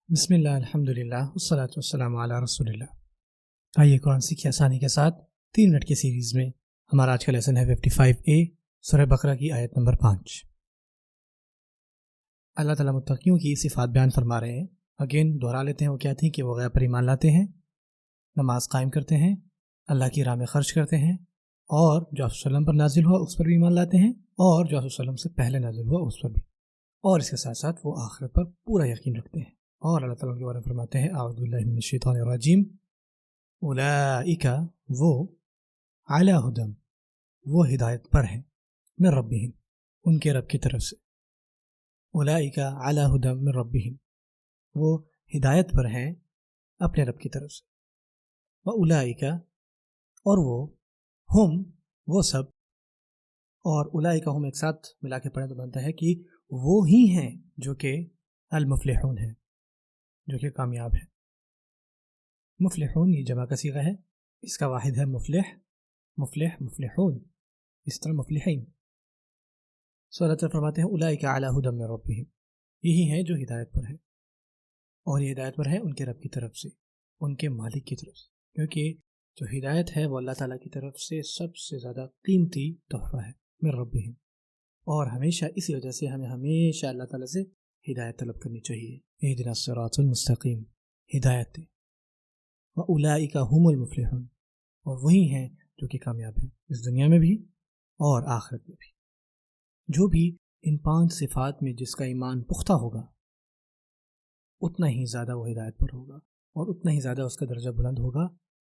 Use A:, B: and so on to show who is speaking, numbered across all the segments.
A: بسم اللہ الحمدللہ والصلاۃ والسلام علی رسول اللہ۔ آئیے قرآن سیکھیں آسانی کے ساتھ 3 منٹ کی سیریز میں ہمارا آج کا لیسن ہے 55A سورہ بقرہ کی آیت نمبر 5۔ اللہ تعالیٰ متقیوں کی صفات بیان فرما رہے ہیں۔ اگین دہرا لیتے ہیں وہ کیا تھی کہ وہ غیب پر ایمان لاتے ہیں، نماز قائم کرتے ہیں، اللہ کی راہ میں خرچ کرتے ہیں، اور جو آپ صلی اللہ علیہ وسلم پر نازل ہوا اس پر بھی ایمان لاتے ہیں، اور جو آپ صلی اللہ علیہ وسلم سے پہلے نازل ہوا اس پر بھی، اور اس کے ساتھ ساتھ وہ آخرت پر پورا یقین رکھتے ہیں۔ اور اللہ تعالیٰ کے بارے میں فرماتے ہیں اعوذ باللہ من الشیطان الرجیم، اولئک وہ علی ہدی وہ ہدایت پر ہیں، من ربہم ان کے رب کی طرف سے، اولئک علی ہدی من ربہم وہ ہدایت پر ہیں اپنے رب کی طرف سے، واولئک اور وہ ہم وہ سب، اور اولئک ہم ایک ساتھ ملا کے پڑھیں تو بنتا ہے کہ وہ ہی ہیں جو کہ المفلحون ہیں، جو کہ کامیاب ہے۔ مفلحون یہ جمع کا صیغہ ہے، اس کا واحد ہے مفلح، مفلح مفلحون، اس طرح مفلحین۔ سو اللہ تعالیٰ فرماتے ہیں اولئک علی ہدی من ربہم یہی ہیں جو ہدایت پر ہے، اور یہ ہدایت پر ہے ان کے رب کی طرف سے، ان کے مالک کی طرف سے، کیونکہ جو ہدایت ہے وہ اللہ تعالیٰ کی طرف سے سب سے زیادہ قیمتی تحفہ ہے، من ربہم، اور ہمیشہ اسی وجہ سے ہمیں ہمیشہ اللہ تعالیٰ سے ہدایت طلب کرنی چاہیے۔ اہدنا الصراط المستقیم، ہدایت دے۔ واولئک هم المفلحون اور وہی ہیں جو کہ کامیاب ہیں اس دنیا میں بھی اور آخرت میں بھی۔ جو بھی ان 5 صفات میں جس کا ایمان پختہ ہوگا اتنا ہی زیادہ وہ ہدایت پر ہوگا، اور اتنا ہی زیادہ اس کا درجہ بلند ہوگا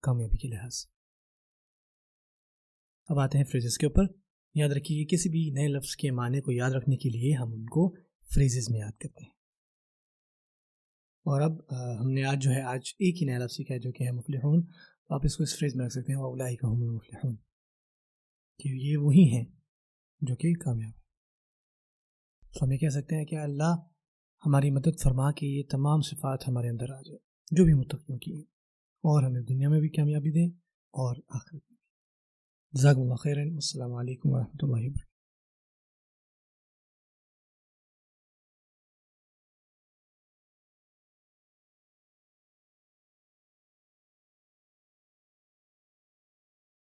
A: کامیابی کے لحاظ سے۔ اب آتے ہیں فریزز کے اوپر۔ یاد رکھیے کسی بھی نئے لفظ کے معنی کو یاد رکھنے کے لیے ہم ان کو فریزز میں یاد کرتے ہیں۔ اور اب ہم نے آج ایک ہی نیا لفظ سیکھا ہے جو کہ ہے مفلحون، تو آپ اس کو اس فریز میں رکھ سکتے ہیں واولئک هم المفلحون، کہ یہ وہی ہیں جو کہ کامیاب ہیں۔ تو ہم یہ کہہ سکتے ہیں کہ اللہ ہماری مدد فرما کے یہ تمام صفات ہمارے اندر آ جائے جو بھی متقیوں کی ہیں، اور ہمیں دنیا میں بھی کامیابی دیں اور آخرت میں بھی۔ جزاکم اللہ خیرا، السلام علیکم ورحمۃ اللہ وبرکاتہ۔